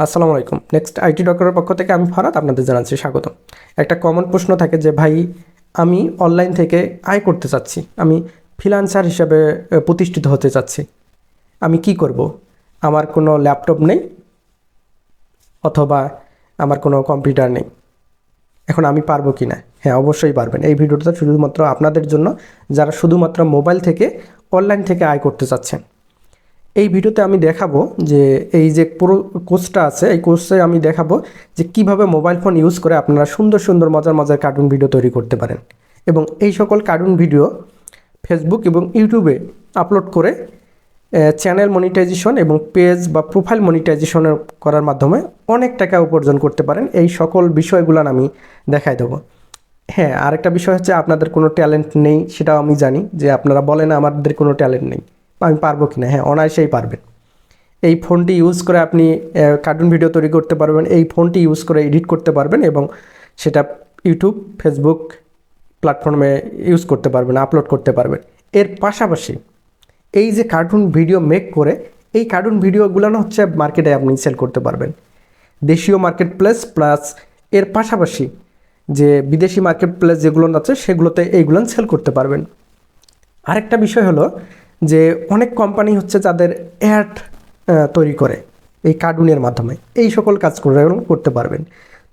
আসসালামু আলাইকুম। Next IT ডক্টরের পক্ষ থেকে আমি ফরহাদ আপনাদের জানাচ্ছি স্বাগত। একটা কমন প্রশ্ন থাকে যে ভাই আমি অনলাইন থেকে আয় করতে চাচ্ছি, আমি ফ্রিল্যান্সার হিসেবে প্রতিষ্ঠিত হতে চাচ্ছি, আমি কি করব? আমার কোনো ল্যাপটপ নেই অথবা আমার কোনো কম্পিউটার নেই, এখন আমি পারবো কি না? হ্যাঁ, অবশ্যই পারবেন। এই ভিডিওটা শুধুমাত্র আপনাদের জন্য যারা শুধুমাত্র মোবাইল থেকে অনলাইন থেকে আয় করতে চাচ্ছেন। এই ভিডিওতে আমি দেখাবো যে এই যে পুরো কোর্সটা আছে, এই কোর্সে আমি দেখাবো যে কিভাবে মোবাইল ফোন ইউজ করে আপনারা সুন্দর সুন্দর মজার মজার কার্টুন ভিডিও তৈরি করতে পারেন এবং এই সকল কার্টুন ভিডিও ফেসবুক এবং ইউটিউবে আপলোড করে চ্যানেল মনিটাইজেশন এবং পেজ বা প্রোফাইল মনিটাইজেশন করার মাধ্যমে অনেক টাকা উপার্জন করতে পারেন। এই সকল বিষয়গুলো আমি দেখাই দেবো। হ্যাঁ, আরেকটা বিষয় হচ্ছে আপনাদের কোনো ট্যালেন্ট নেই, সেটাও আমি জানি যে আপনারা বলেন আমাদের কোনো ট্যালেন্ট নেই, আমি পারবো কি না? হ্যাঁ, অনায়াসেই পারবেন। এই ফোনটি ইউজ করে আপনি কার্টুন ভিডিও তৈরি করতে পারবেন, এই ফোনটি ইউজ করে এডিট করতে পারবেন এবং সেটা ইউটিউব ফেসবুক প্ল্যাটফর্মে ইউজ করতে পারবেন, আপলোড করতে পারবেন। এর পাশাপাশি এই যে কার্টুন ভিডিও মেক করে এই কার্টুন ভিডিওগুলো হচ্ছে মার্কেটে আপনি সেল করতে পারবেন, দেশীয় মার্কেট প্লেস প্লাস এর পাশাপাশি যে বিদেশি মার্কেট প্লেস যেগুলো আছে সেগুলোতে এইগুলো সেল করতে পারবেন। আরেকটা বিষয় হলো যে অনেক কোম্পানি হচ্ছে যাদের অ্যাড তৈরি করে এই কার্টুনের মাধ্যমে, এই সকল কাজ করতে পারবেন।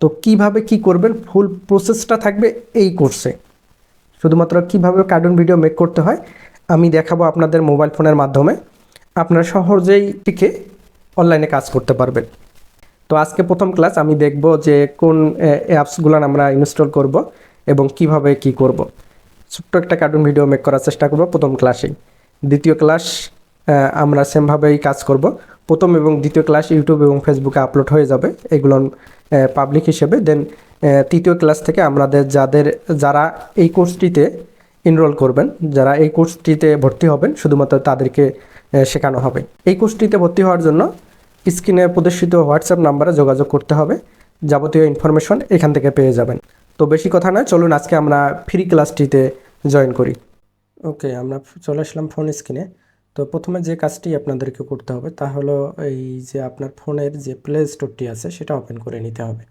তো কিভাবে কি করবেন ফুল প্রসেসটা থাকবে এই কোর্সে। শুধুমাত্র কিভাবে কার্টুন ভিডিও মেক করতে হয় আমি দেখাবো আপনাদের মোবাইল ফোনের মাধ্যমে, আপনারা সহজেই শিখে অনলাইনে কাজ করতে পারবেন। তো আজকে প্রথম ক্লাস আমি দেখব যে কোন অ্যাপসগুলো আমরা ইনস্টল করব এবং কিভাবে কি করব। ছোট্ট একটা কার্টুন ভিডিও মেক করার চেষ্টা করব প্রথম ক্লাসেই। দ্বিতীয় ক্লাস আমরা সেমভাবেই কাজ করব। প্রথম এবং দ্বিতীয় ক্লাস ইউটিউব এবং ফেসবুকে আপলোড হয়ে যাবে এগুলো পাবলিক হিসেবে। দেন তৃতীয় ক্লাস থেকে আমাদের যারা এই কোর্সটিতে এনরোল করবেন, যারা এই কোর্সটিতে ভর্তি হবেন শুধুমাত্র তাদেরকে শেখানো হবে। এই কোর্সটিতে ভর্তি হওয়ার জন্য স্ক্রিনে প্রদর্শিত হোয়াটসঅ্যাপ নাম্বারে যোগাযোগ করতে হবে, যাবতীয় ইনফরমেশন এখান থেকে পেয়ে যাবেন। তো বেশি কথা নয়, চলুন আজকে আমরা ফ্রি ক্লাসটিতে জয়েন করি। ওকে, আমরা চলে আসলাম ফোন স্ক্রিনে। তো প্রথমে যে কাজটি আপনাদেরকে করতে হবে তা হলো এই যে আপনার ফোনের যে প্লে স্টোরটি আছে সেটা ওপেন করে নিতে হবে।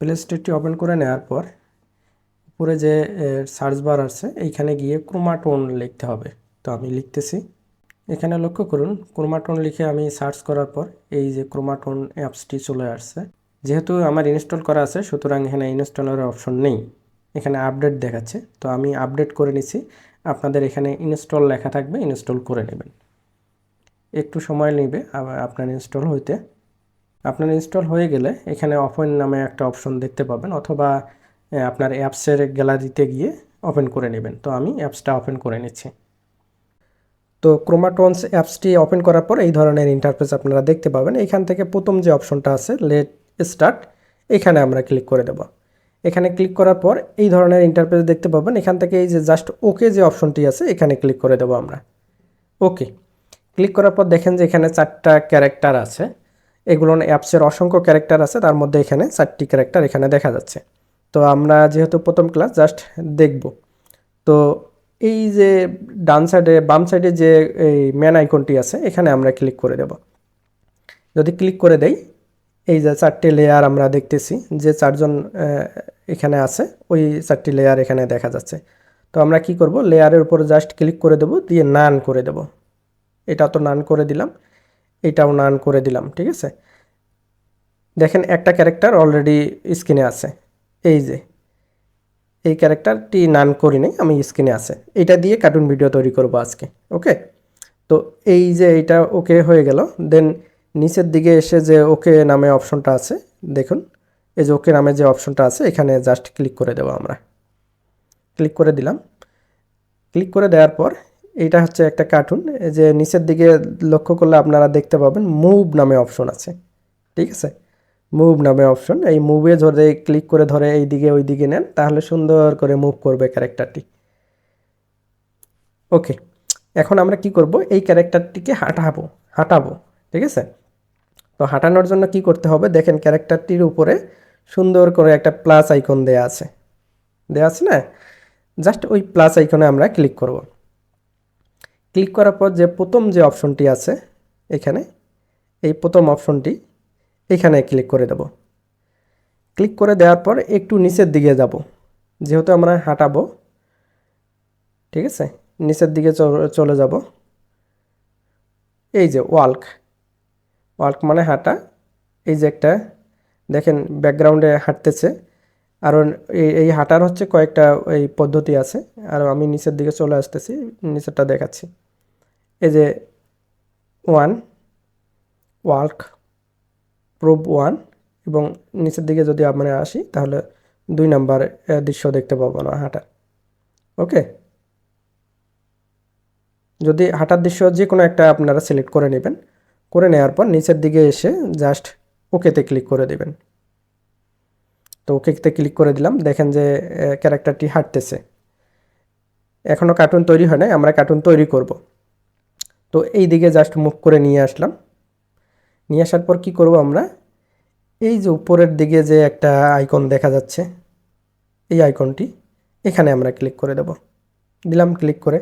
প্লে স্টোরটি ওপেন করে নেওয়ার পর উপরে যে সার্চ বার আছে এইখানে গিয়ে ক্রোমাটোন লিখতে হবে। তো আমি লিখতেছি, এখানে লক্ষ্য করুন ক্রোমাটোন লিখে আমি সার্চ করার পর এই যে ক্রোমাটোন অ্যাপসটি চলে আসছে। যেহেতু আমার ইনস্টল করা আছে সুতরাং এখানে ইনস্টলের অপশন নেই, এখানে আপডেট দেখাচ্ছে। তো আমি আপডেট করে নিছি। আপনাদের এখানে ইনস্টল লেখা থাকবে, ইনস্টল করে নেবেন। একটু সময় নেবে আপনার ইনস্টল হইতে। আপনার ইনস্টল হয়ে গেলে এখানে ওপেন নামে একটা অপশন দেখতে পাবেন, অথবা আপনার অ্যাপসের গ্যালারিতে গিয়ে ওপেন করে নেবেন। তো আমি অ্যাপসটা ওপেন করে নিচ্ছি। তো ক্রোমাটোনস অ্যাপসটি ওপেন করার পর এই ধরনের ইন্টারফেস আপনারা দেখতে পাবেন। এখান থেকে প্রথম যে অপশনটা আছে লেট স্টার্ট, এখানে আমরা ক্লিক করে দেব। এখানে ক্লিক করার পর এই ধরনের ইন্টারফেস দেখতে পাবেন। এখান থেকে এই যে জাস্ট ওকে যে অপশনটি আছে এখানে ক্লিক করে দেব আমরা। ওকে ক্লিক করার পর দেখেন যে এখানে 4টা ক্যারেক্টার আছে। এগুলো অ্যাপসের অসংখ্য ক্যারেক্টার আছে, তার মধ্যে এখানে 4টি ক্যারেক্টার এখানে দেখা যাচ্ছে। তো আমরা যেহেতু প্রথম ক্লাস জাস্ট দেখব, তো এই যে ডান সাইডে বাম সাইডে যে এই ম্যান আইকনটি আছে এখানে আমরা ক্লিক করে দেব। যদি ক্লিক করে দেই এই যে 4টি লেয়ার আমরা দেখতেছি, যে 4জন এখানে আছে ওই 4টি লেয়ার এখানে দেখা যাচ্ছে। তো আমরা কি করব, লেয়ারের উপর জাস্ট ক্লিক করে দেব, দিয়ে নান করে দেব। এটা তো নান করে দিলাম, এটাও নান করে দিলাম। ঠিক আছে, দেখেন একটা ক্যারেক্টার অলরেডি স্ক্রিনে আছে। এই যে এই ক্যারেক্টারটি নান করি নাই, আমি স্ক্রিনে আছে। এটা দিয়ে কার্টুন ভিডিও তৈরি করব আজকে। ওকে, তো এই যে এইটা ওকে হয়ে গেল। দেন নিচের দিকে এসে যে ওকে নামে অপশনটা আছে দেখুন, এই যে ওকে নামে যে অপশনটা আছে এখানে জাস্ট ক্লিক করে দেবো আমরা। ক্লিক করে দিলাম। ক্লিক করে দেওয়ার পর এইটা হচ্ছে একটা কার্টুন। এই যে নিচের দিকে লক্ষ্য করলে আপনারা দেখতে পাবেন মুভ নামে অপশন আছে। ঠিক আছে, মুভ নামে অপশন, এই মুভে ধরে ক্লিক করে ধরে এই দিকে ওই দিকে নেন, তাহলে সুন্দর করে মুভ করবে ক্যারেক্টারটি। ওকে, এখন আমরা কি করব, এই ক্যারেক্টারটিকে হাঁটাবো। ঠিক আছে, তো হাঁটানোর জন্য কি করতে হবে, দেখেন ক্যারেক্টারটির উপরে সুন্দর করে একটা প্লাস আইকন দেয়া আছে না? জাস্ট ওই প্লাস আইকনে আমরা ক্লিক করব। ক্লিক করার পর যে প্রথম যে অপশনটি আছে এখানে, এই প্রথম অপশনটি এখানে ক্লিক করে দেব। ক্লিক করে দেওয়ার পর একটু নিচের দিকে যাব, যেহেতু আমরা হাঁটাবো, ঠিক আছে, নিচের দিকে চলে যাব। এই যে ওয়াল্ক, ওয়াল্ক মানে হাঁটা। এই যে একটা দেখেন ব্যাকগ্রাউন্ডে হাঁটতেছে। আর এই হাঁটার হচ্ছে কয়েকটা এই পদ্ধতি আছে। আর আমি নিচের দিকে চলে আসতেছি, নিচেরটা দেখাচ্ছি। এই যে ওয়ান, ওয়াল্ক, প্রুভ ওয়ান, এবং নিচের দিকে যদি আমরা আসি তাহলে 2 নাম্বার দৃশ্য দেখতে পাবো না হাঁটার। ওকে, যদি হাঁটার দৃশ্য যে কোনো একটা আপনারা সিলেক্ট করে নেবেন, করে নেওয়ার পর নিচের দিকে এসে জাস্ট ওকেতে ক্লিক করে দেবেন। তো ওকেতে ক্লিক করে দিলাম, দেখেন যে ক্যারেক্টারটি হাঁটতেছে। এখনও কার্টুন তৈরি হয় নাই, আমরা কার্টুন তৈরি করব। তো এই দিকে জাস্ট মুভ করে নিয়ে আসলাম। নিয়ে আসার পর কি করব আমরা, এই যে উপরের দিকে যে একটা আইকন দেখা যাচ্ছে, এই আইকনটি, এখানে আমরা ক্লিক করে দেব। দিলাম ক্লিক করে।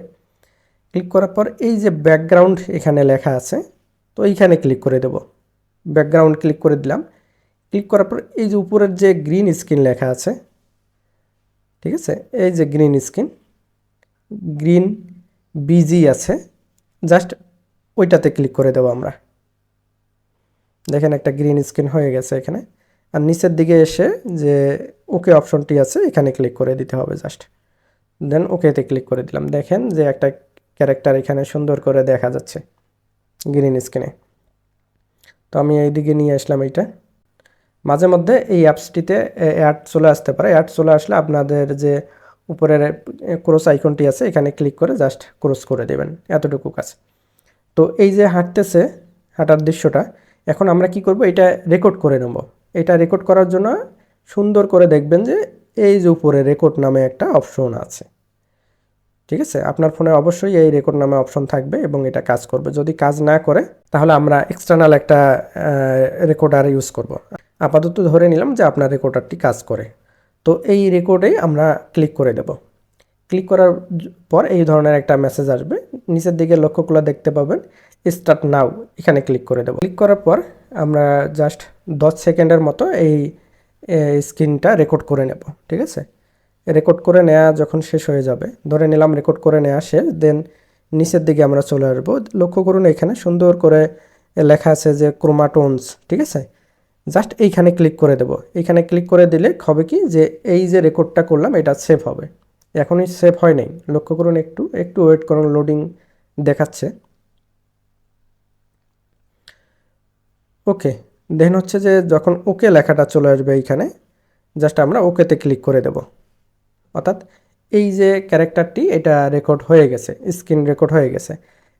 ক্লিক করার পর এই যে ব্যাকগ্রাউন্ড এখানে লেখা আছে, তো এইখানে ক্লিক করে দেব। ব্যাকগ্রাউন্ড ক্লিক করে দিলাম। ক্লিক করার পর এই যে উপরের যে গ্রিন স্ক্রিন লেখা আছে, ঠিক আছে, এই যে গ্রিন স্ক্রিন, গ্রিন বিজি আছে, জাস্ট ওইটাতে ক্লিক করে দেবো আমরা। দেখেন একটা গ্রিন স্ক্রিন হয়ে গেছে এখানে। আর নিচের দিকে এসে যে ওকে অপশনটি আছে এখানে ক্লিক করে দিতে হবে জাস্ট। দেন ওকেতে ক্লিক করে দিলাম। দেখেন যে একটা ক্যারেক্টার এখানে সুন্দর করে দেখা যাচ্ছে গ্রিন স্ক্রিনে। তো আমি এইদিকে নিয়ে আসলাম এইটা। মাঝে মধ্যে এই অ্যাপসটিতে অ্যাড চলে আসতে পারে। অ্যাড চলে আসলে আপনাদের যে উপরের ক্রস আইকনটি আছে এখানে ক্লিক করে জাস্ট ক্রস করে দেবেন, এতটুকু কাজ। তো এই যে হাঁটতেছে, হাঁটার দৃশ্যটা, এখন আমরা কি করব, এটা রেকর্ড করে নেব। এটা রেকর্ড করার জন্য সুন্দর করে দেখবেন যে এই যে উপরে রেকর্ড নামে একটা অপশন আছে, ঠিক আছে। আপনার ফোনে অবশ্যই এই রেকর্ড নামে অপশন থাকবে এবং এটা কাজ করবে। যদি কাজ না করে তাহলে আমরা এক্সটার্নাল একটা রেকর্ডার ইউজ করব। আপাতত ধরে নিলাম যে আপনার রেকর্ডারটি কাজ করে। তো এই রেকর্ডেই আমরা ক্লিক করে দেব। ক্লিক করার পর এই ধরনের একটা মেসেজ আসবে। নিচের দিকে লক্ষ্য করে দেখতে পাবেন স্টার্ট নাও, এখানে ক্লিক করে দেব। ক্লিক করার পর আমরা জাস্ট 10 সেকেন্ডের মতো এই স্ক্রিনটা রেকর্ড করে নেব, ঠিক আছে। রেকর্ড করে নেওয়া যখন শেষ হয়ে যাবে, ধরে নিলাম রেকর্ড করে নেওয়া শেষ, দেন নিচের দিকে আমরা চলে আসবো। লক্ষ্য করুন এখানে সুন্দর করে লেখা আছে যে ক্রোমাটোনস, ঠিক আছে। জাস্ট এইখানে ক্লিক করে দেব। এইখানে ক্লিক করে দিলে হবে কি, যে এই যে রেকর্ডটা করলাম এটা সেভ হবে। এখনই সেভ হয় নাই, লক্ষ্য করুন, একটু একটু ওয়েট করুন, লোডিং দেখাচ্ছে। ওকে, দেন হচ্ছে যে যখন ওকে লেখাটা চলে আসবে এইখানে, জাস্ট আমরা ওকেতে ক্লিক করে দেব। অর্থাৎ এই যে ক্যারেক্টারটি এটা রেকর্ড হয়ে গেছে, স্ক্রিন রেকর্ড হয়ে গেছে।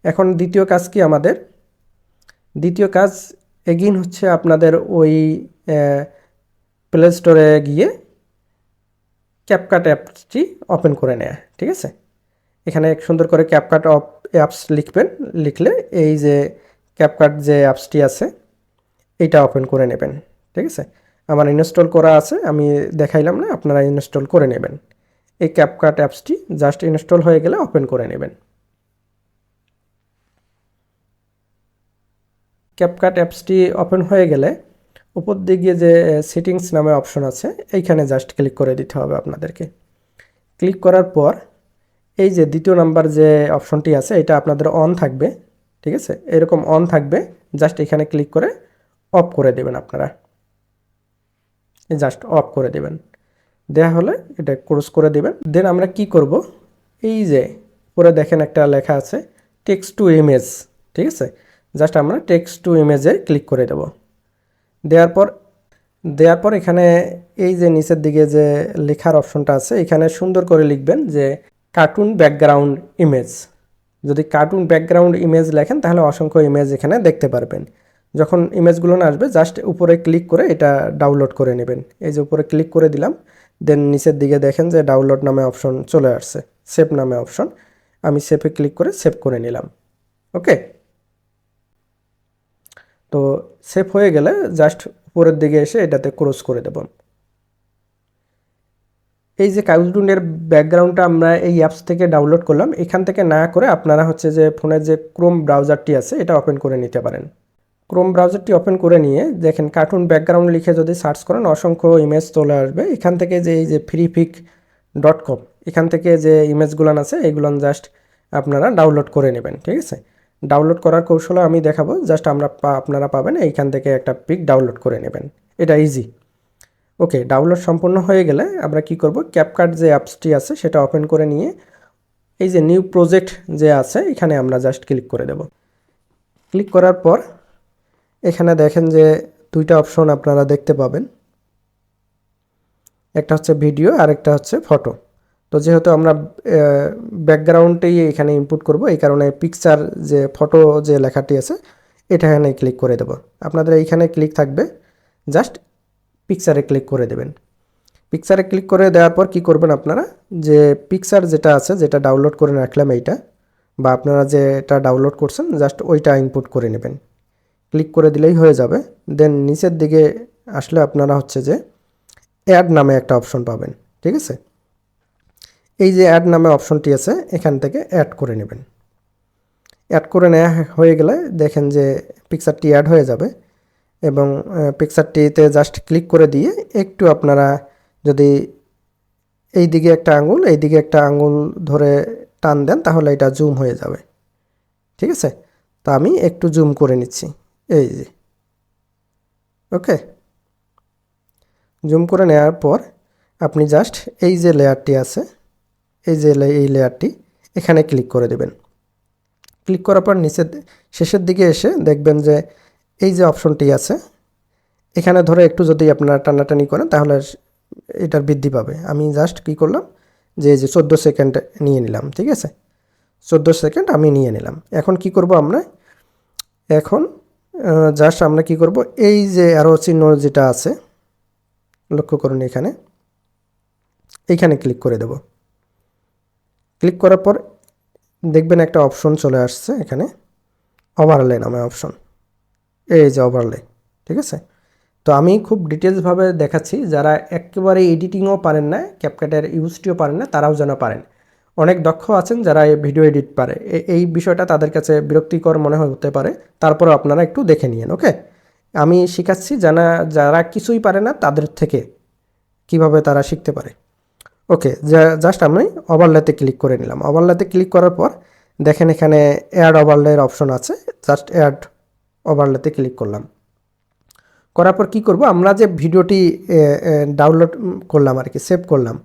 এখন দ্বিতীয় কাজ কি আমাদের, দ্বিতীয় কাজ এগেইন হচ্ছে আপনাদের ওই প্লে স্টোরে গিয়ে ক্যাপকাট অ্যাপসটি ওপেন করে নেয়, ঠিক আছে। এখানে সুন্দর করে ক্যাপকাট অ্যাপস লিখবেন, লিখলে এই যে ক্যাপকাট যে অ্যাপসটি আছে এইটা ওপেন করে নেবেন, ঠিক আছে। আমার ইনস্টল করা আছে, আমি দেখাইলাম না, আপনারা ইনস্টল করে নেবেন। এই ক্যাপকাট অ্যাপসটি জাস্ট ইনস্টল হয়ে গেলে ওপেন করে নেবেন। ক্যাপকাট অ্যাপসটি ওপেন হয়ে গেলে উপর দিকে যে সেটিংস নামে অপশন আছে এইখানে জাস্ট ক্লিক করে দিতে হবে আপনাদেরকে। ক্লিক করার পর এই যে দ্বিতীয় নাম্বার যে অপশনটি আছে এটা আপনাদের অন থাকবে, ঠিক আছে, এরকম অন থাকবে। জাস্ট এখানে ক্লিক করে অফ করে দেবেন আপনারা, জাস্ট অফ করে দেবেন। দেয়া হলে এটা ক্লোজ করে দেবেন। দেন আমরা কি করব, এই যে পরে দেখেন একটা লেখা আছে টেক্সট টু ইমেজ, ঠিক আছে। জাস্ট আমরা টেক্সট টু ইমেজে ক্লিক করে দেব। দেওয়ার পর এখানে এই যে নিচের দিকে যে লেখার অপশনটা আছে এখানে সুন্দর করে লিখবেন যে কার্টুন ব্যাকগ্রাউন্ড ইমেজ। যদি কার্টুন ব্যাকগ্রাউন্ড ইমেজ লেখেন তাহলে অসংখ্য ইমেজ এখানে দেখতে পারবেন। যখন ইমেজগুলো না আসবে জাস্ট উপরে ক্লিক করে এটা ডাউনলোড করে নেবেন। এই যে উপরে ক্লিক করে দিলাম, দেন নিচের দিকে দেখেন যে ডাউনলোড নামে অপশন চলে আসছে, সেভ নামে অপশন। আমি সেভে ক্লিক করে সেভ করে নিলাম। ওকে, তো সেভ হয়ে গেলে জাস্ট উপরের দিকে এসে এটাতে ক্লোজ করে দেব। এই যে কার্টুনের ব্যাকগ্রাউন্ডটা আমরা এই অ্যাপস থেকে ডাউনলোড করলাম, এখান থেকে না করে আপনারা হচ্ছে যে ফোনের যে ক্রোম ব্রাউজারটি আছে এটা ওপেন করে নিতে পারেন। ক্রোম ব্রাউজারটি ওপেন করে নিয়ে দেখেন কার্টুন ব্যাকগ্রাউন্ড লিখে যদি সার্চ করেন অসংখ্য ইমেজ চলে আসবে। এখান থেকে যে এই যে freepik.com এখান থেকে যে ইমেজগুলো আছে এইগুলো জাস্ট আপনারা ডাউনলোড করে নেবেন, ঠিক আছে। ডাউনলোড করার কৌশল আমি দেখাবো, জাস্ট আপনারা পাবেন এইখান থেকে একটা পিক ডাউনলোড করে নেবেন, এটা ইজি। ওকে, ডাউনলোড সম্পূর্ণ হয়ে গেলে আমরা কি করব, ক্যাপকাট যে অ্যাপসটি আছে সেটা ওপেন করে নিয়ে এই যে নিউ প্রজেক্ট যে আছে এখানে আমরা জাস্ট ক্লিক করে দেব। ক্লিক করার পর এখানে দেখেন যে দুইটা অপশন আপনারা দেখতে পাবেন, একটা হচ্ছে ভিডিও আর একটা হচ্ছে ফটো। তো যেহেতু আমরা ব্যাকগ্রাউন্ডটাই এখানে ইনপুট করব, এই কারণে পিকচার যে ফটো যে লেখাটি আছে এটা এখানে ক্লিক করে দেব। আপনাদের এইখানে ক্লিক থাকবে, জাস্ট পিকচারে ক্লিক করে দেবেন। পিকচারে ক্লিক করে দেওয়ার পর কি করবেন আপনারা, যে পিকচার যেটা আছে যেটা ডাউনলোড করে রাখলাম এইটা, বা আপনারা যেটা ডাউনলোড করছেন জাস্ট ওইটা ইনপুট করে নেবেন। ক্লিক করে দিলেই হয়ে যাবে। দেন নিচের দিকে আসলে আপনারা হচ্ছে যে অ্যাড নামে একটা অপশন পাবেন, ঠিক আছে। এই যে অ্যাড নামে অপশনটি আছে এখান থেকে অ্যাড করে নেবেন। অ্যাড করে নেওয়া হয়ে গেলে দেখেন যে পিকচারটি অ্যাড হয়ে যাবে, এবং পিকচারটিতে জাস্ট ক্লিক করে দিয়ে একটু আপনারা যদি এই দিকে একটা আঙুল এই দিকে একটা আঙুল ধরে টান দেন তাহলে এটা জুম হয়ে যাবে, ঠিক আছে। তো আমি একটু জুম করে নিচ্ছি, এই যে ওকে। জুম করে নেওয়ার পর আপনি জাস্ট এই যে লেয়ারটি আছে এই যে এই লেয়ারটি এখানে ক্লিক করে দেবেন। ক্লিক করার পর নিচের শেষের দিকে এসে দেখবেন যে এই যে অপশনটি আছে এখানে ধরে একটু যদি আপনারা টানাটানি করেন তাহলে এটার বৃদ্ধি পাবে। আমি জাস্ট কি করলাম যে এই যে 14 সেকেন্ড নিয়ে নিলাম, ঠিক আছে। 14 সেকেন্ড আমি নিয়ে নিলাম। এখন কি করব আমরা, এখন জাস্ট আমরা কি করব, এই যে অ্যারো চিহ্ন যেটা আছে লক্ষ্য করুন এইখানে ক্লিক করে দেব। ক্লিক করার পর দেখবেন একটা অপশন চলে আসছে এখানে, ওভারলে নামে অপশন, এই যে ওভারলে, ঠিক আছে। তো আমি খুব ডিটেলসভাবে দেখাচ্ছি, যারা একেবারে এডিটিংও পারেন না, ক্যাপকাটের ইউজটিও পারেন না, তারাও যেন পারেন। অনেক দক্ষ আছেন যারা ভিডিও এডিট পারে, এই বিষয়টা তাদের কাছে বিরক্তিকর মনে হতে পারে, তারপরে আপনারা একটু দেখে নিন। ওকে, আমি শেখাচ্ছি যারা কিছুই পারে না তাদের থেকে কিভাবে তারা শিখতে পারে। ওকে, জাস্ট আমি ওভারলেতে ক্লিক করে নিলাম। ওভারলেতে ক্লিক করার পর দেখেন এখানে অ্যাড ওভারলের অপশন আছে, জাস্ট অ্যাড ওভারলেতে ক্লিক করলাম। করার পর কী করব, আমরা যে ভিডিওটি ডাউনলোড করলাম আর কি, সেভ করলাম,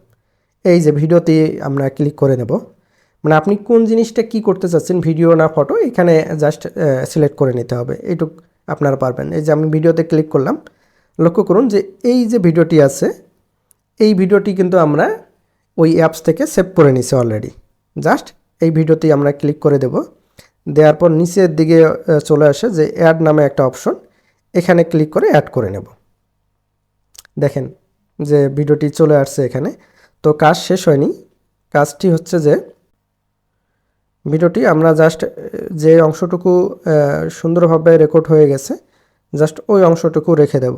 এই যে ভিডিওতে আমরা ক্লিক করে নেব। মানে আপনি কোন জিনিসটা কি করতে চাচ্ছেন, ভিডিও না ফটো, এখানে জাস্ট সিলেক্ট করে নিতে হবে, এইটুক আপনারা পারবেন। এই যে আমি ভিডিওতে ক্লিক করলাম, লক্ষ্য করুন যে এই যে ভিডিওটি আছে এই ভিডিওটি কিন্তু আমরা ওই অ্যাপস থেকে সেভ করে নিছি অলরেডি। জাস্ট এই ভিডিওটি আমরা ক্লিক করে দেব। দেওয়ার পর নিচের দিকে চলে আসে যে অ্যাড নামে একটা অপশন, এখানে ক্লিক করে অ্যাড করে নেব। দেখেন যে ভিডিওটি চলে আসছে এখানে। তো কাজ শেষ হয়নি, কাজটি হচ্ছে যে ভিডিওটি আমরা জাস্ট যে অংশটুকু সুন্দরভাবে রেকর্ড হয়ে গেছে জাস্ট ওই অংশটুকু রেখে দেব,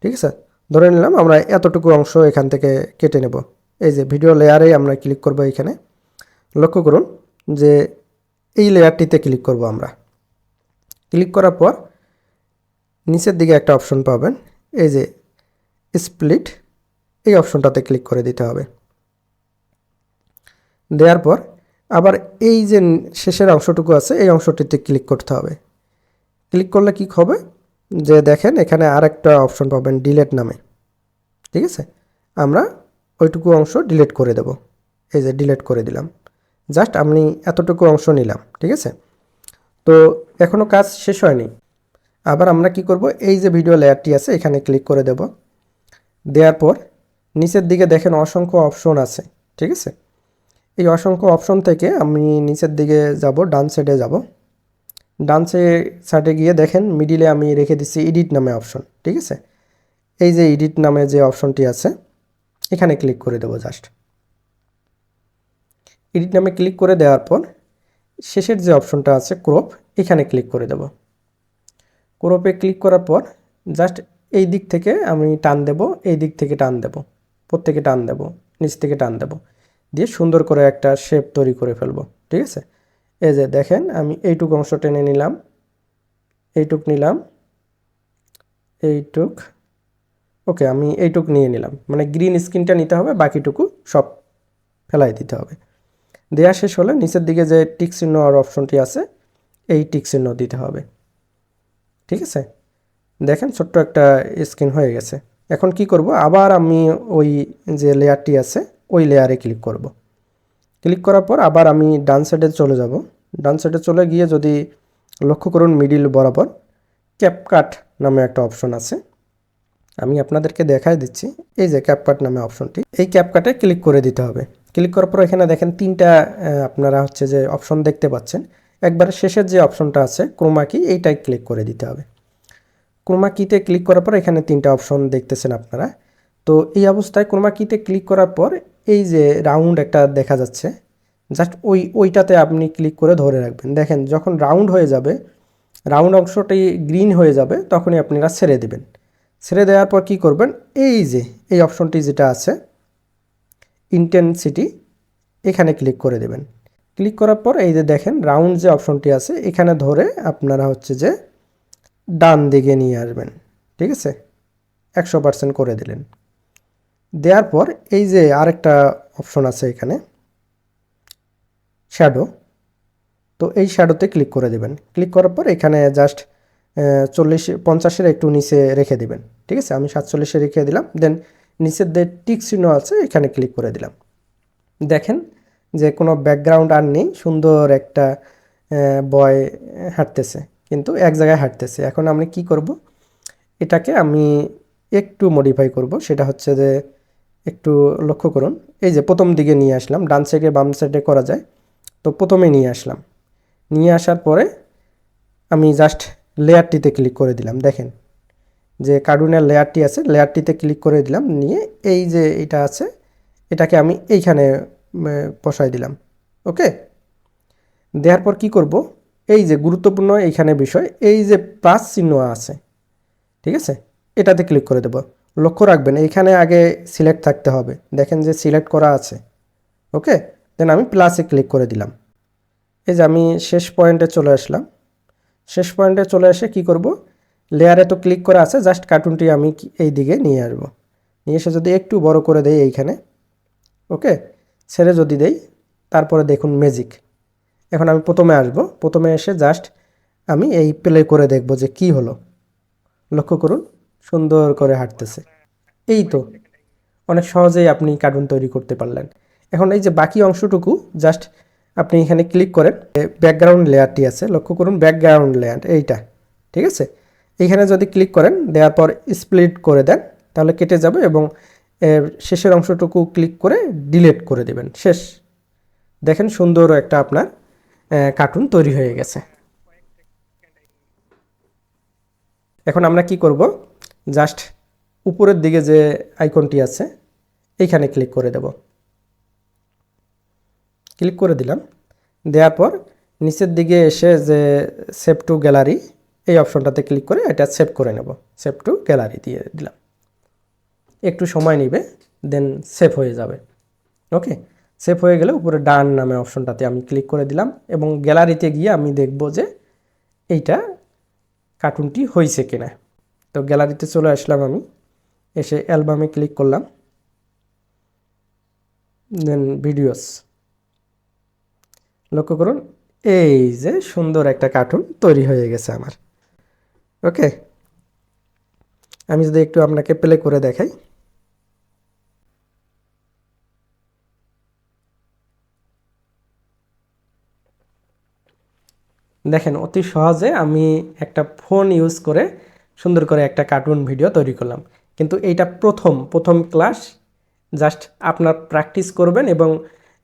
ঠিক আছে। ধরে নিলাম আমরা এতটুকু অংশ এখান থেকে কেটে নেব। এই যে ভিডিও লেয়ারে আমরা ক্লিক করব, এখানে লক্ষ্য করুন যে এই লেয়ারটিতে ক্লিক করব আমরা। ক্লিক করার পর নিচের দিকে একটা অপশন পাবেন, এই যে স্প্লিট, এই অপশনটাতে ক্লিক করে দিতে হবে। দেওয়ার পর আবার এই যে শেষের অংশটুকু আছে এই অংশটিতে ক্লিক করতে হবে। ক্লিক করলে কি হবে যে দেখেন এখানে আর একটা অপশন পাবেন ডিলেট নামে, ঠিক আছে। আমরা ওইটুকু অংশ ডিলিট করে দেব। এই যে ডিলিট করে দিলাম, জাস্ট আমি এতটুকু অংশ নিলাম, ঠিক আছে। তো এখনও কাজ শেষ হয়নি। আবার আমরা কি করব, এই যে ভিডিও লেয়ারটি আছে এখানে ক্লিক করে দেব। দেওয়ার পর নিচের দিকে দেখেন অসংখ্য অপশন আছে, ঠিক আছে। এই অসংখ্য অপশন থেকে আমি নিচের দিকে যাব, ডান সাইডে যাব। ডান সাইডে গিয়ে দেখেন মিডিলে আমি রেখে দিচ্ছি এডিট নামে অপশন, ঠিক আছে। এই যে এডিট নামে যে অপশনটি আছে এখানে ক্লিক করে দেব। জাস্ট এডিট নামে ক্লিক করে দেওয়ার পর শেষের যে অপশনটা আছে ক্রপ, এখানে ক্লিক করে দেব। ক্রপে ক্লিক করার পর জাস্ট এই দিক থেকে আমি টান দেব, এই দিক থেকে টান দেব, প্রত্যেকে টান দেব, নিচ থেকে টান দেব, দিয়ে সুন্দর করে একটা শেপ তৈরি করে ফেলবো, ঠিক আছে। এই যে দেখেন আমি এইটুকু অংশ টেনে নিলাম, এইটুক নিলাম, এইটুক, ওকে আমি এইটুক নিয়ে নিলাম, মানে গ্রিন স্ক্রিনটা নিতে হবে, বাকিটুকু সব ফেলাই দিতে হবে। দেওয়া শেষ হলে নিচের দিকে যে টিক চিহ্ন আর অপশনটি আছে এই টিক চিহ্ন দিতে হবে। ঠিক আছে, দেখেন ছোট্ট একটা স্ক্রিন হয়ে গেছে। এখন কি করব, আবার আমি ওই যে লেয়ারটি আছে ওই লেয়ারে ক্লিক করব। ক্লিক করার পর আবার আমি ডান সাইডে চলে যাব। ডান সাইডে চলে গিয়ে যদি লক্ষ্য করুন মিডিল বরাবর ক্যাপকাট নামে একটা অপশন আছে, আমি আপনাদেরকে দেখাই দিচ্ছি। এই যে ক্যাপকাট নামে অপশনটি, এই ক্যাপকাটে ক্লিক করে দিতে হবে। ক্লিক করার পর এখানে দেখেন তিনটা আপনারা হচ্ছে যে অপশন দেখতে পাচ্ছেন। একবারে শেষের যে অপশনটা আছে ক্রোমা কি, এইটাই ক্লিক করে দিতে হবে। ক্রোমা কিতে ক্লিক করার পর এখানে তিনটা অপশন দেখতেছেন আপনারা। তো এই অবস্থায় ক্রোমা কিতে ক্লিক করার পর এই যে রাউন্ড একটা দেখা যাচ্ছে, জাস্ট ওইটাতে আপনি ক্লিক করে ধরে রাখবেন। দেখেন যখন রাউন্ড হয়ে যাবে, রাউন্ড অংশটি গ্রিন হয়ে যাবে, তখনই আপনারা ছেড়ে দেবেন। ছেড়ে দেওয়ার পর কি করবেন, এই যে এই অপশনটি যেটা আছে ইন্টেন্সিটি, এখানে ক্লিক করে দেবেন। ক্লিক করার পর এই যে দেখেন রাউন্ড যে অপশনটি আছে এখানে ধরে আপনারা হচ্ছে যে ডান দিকে নিয়ে আসবেন। ঠিক আছে, 100% করে দিলেন। দেওয়ার পর এই যে আরেকটা অপশন আছে এখানে শ্যাডো, তো এই শ্যাডোতে ক্লিক করে দেবেন। ক্লিক করার পর এখানে জাস্ট 40-50-এর একটু নিচে রেখে দেবেন। ঠিক আছে, আমি 47-এ রেখে দিলাম। দেন নিচের যে টিক চিহ্ন আছে এখানে ক্লিক করে দিলাম। দেখেন যে কোনো ব্যাকগ্রাউন্ড আর নেই, সুন্দর একটা বয় হাঁটতেছে, কিন্তু এক জায়গায় হাঁটতেছে। এখন আমি কি করব, এটাকে আমি একটু মডিফাই করব। সেটা হচ্ছে যে একটু লক্ষ্য করুন, এই যে প্রথম দিকে নিয়ে আসলাম, ডান সাইডে বাম সাইডে করা যায়, তো প্রথমে নিয়ে আসলাম। নিয়ে আসার পরে আমি জাস্ট লেয়ারটিতে ক্লিক করে দিলাম। দেখেন যে কার্টুনের লেয়ারটি আছে, লেয়ারটিতে ক্লিক করে দিলাম। নিয়ে এই যে এটা আছে এটাকে আমি এইখানে বসাই দিলাম। ওকে, দেওয়ার পর কি করব, এই যে গুরুত্বপূর্ণ এইখানে বিষয়, এই যে প্লাস চিহ্ন আছে, ঠিক আছে, এটাতে ক্লিক করে দেব। লক্ষ্য রাখবেন এইখানে আগে সিলেক্ট থাকতে হবে। দেখেন যে সিলেক্ট করা আছে। ওকে, দেন আমি প্লাসে ক্লিক করে দিলাম। এই যে আমি শেষ পয়েন্টে চলে আসলাম। শেষ পয়েন্টে চলে এসে কি করব, লেয়ারে তো ক্লিক করা আছে, জাস্ট কার্টুনটি আমি এই দিকে নিয়ে আসবো। নিয়ে এসে যদি একটু বড় করে দেই এইখানে, ওকে, ছেড়ে যদি দেই, তারপরে দেখুন ম্যাজিক। এখন আমি প্রথমে আসব, প্রথমে এসে জাস্ট আমি এই প্লে করে দেখব যে কি হলো। লক্ষ্য করুন সুন্দর করে হাঁটতেছে। এই তো অনেক সহজেই আপনি কার্টুন তৈরি করতে পারলেন। এখন এই যে বাকি অংশটুকু জাস্ট আপনি এখানে ক্লিক করেন, ব্যাকগ্রাউন্ড লেয়ারটি আছে, লক্ষ্য করুন ব্যাকগ্রাউন্ড লেয়ার এইটা। ঠিক আছে, এইখানে যদি ক্লিক করেন, দেওয়ার পর স্প্লিট করে দেন, তাহলে কেটে যাবে এবং শেষের অংশটুকু ক্লিক করে ডিলিট করে দেবেন। শেষ। দেখেন সুন্দর একটা আপনার কার্টুন তৈরি হয়ে গেছে। এখন আমরা কি করব, জাস্ট উপরের দিকে যে আইকনটি আছে এইখানে ক্লিক করে দেব। ক্লিক করে দিলাম। দেওয়ার পর নিচের দিকে এসে যে সেভ টু গ্যালারি এই অপশনটাতে ক্লিক করে এটা সেভ করে নেব। সেভ টু গ্যালারি দিয়ে দিলাম, একটু সময় নেবে, দেন সেভ হয়ে যাবে। ওকে, সেভ হয়ে গেলে উপরে ডান নামে অপশনটাতে আমি ক্লিক করে দিলাম এবং গ্যালারিতে গিয়ে আমি দেখব যে এইটা কার্টুনটি হয়েছে কিনা। তো গ্যালারিতে চলে আসলাম, আমি এসে অ্যালবামে ক্লিক করলাম, দেন ভিডিওস। লক্ষ্য করুন এই যে সুন্দর একটা কার্টুন তৈরি হয়ে গেছে আমার। ওকে, আমি যদি একটু আপনাকে প্লে করে দেখাই, দেখেন অতি সহজে আমি একটা ফোন ইউজ করে সুন্দর করে একটা কার্টুন ভিডিও তৈরি করলাম। কিন্তু এইটা প্রথম ক্লাস, জাস্ট আপনার প্র্যাকটিস করবেন এবং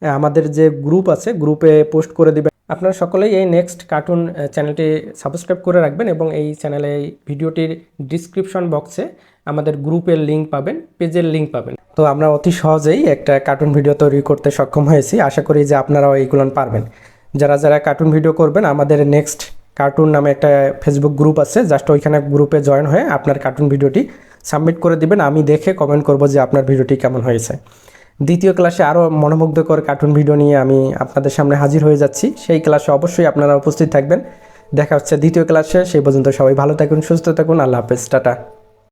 আমাদের যে গ্রুপ আছে গ্রুপে পোস্ট করে দিবেন। আপনারা সকলেই এই নেক্সট কার্টুন চ্যানেলটি সাবস্ক্রাইব করে রাখবেন এবং এই চ্যানেলে এই ভিডিওটির ডিসক্রিপশন বক্সে আমাদের গ্রুপের লিঙ্ক পাবেন, পেজের লিঙ্ক পাবেন। তো আমরা অতি সহজেই একটা কার্টুন ভিডিও তৈরি করতে সক্ষম হয়েছি। আশা করি যে আপনারাও এইগুলো পারবেন। যারা যারা কার্টুন ভিডিও করবেন, আমাদের নেক্সট কার্টুন নামে একটা ফেসবুক গ্রুপ আছে, জাস্ট ওইখানে গ্রুপে জয়েন হয়ে আপনার কার্টুন ভিডিওটি সাবমিট করে দিবেন। আমি দেখে কমেন্ট করব যে আপনার ভিডিওটি কেমন হয়েছে। দ্বিতীয় ক্লাসে আরও মনোমুগ্ধকর কার্টুন ভিডিও নিয়ে আমি আপনাদের সামনে হাজির হয়ে যাচ্ছি। সেই ক্লাসে অবশ্যই আপনারা উপস্থিত থাকবেন। দেখা হচ্ছে দ্বিতীয় ক্লাসে। সেই পর্যন্ত সবাই ভালো থাকুন, সুস্থ থাকুন। আল্লাহ হাফেজ, টাটা।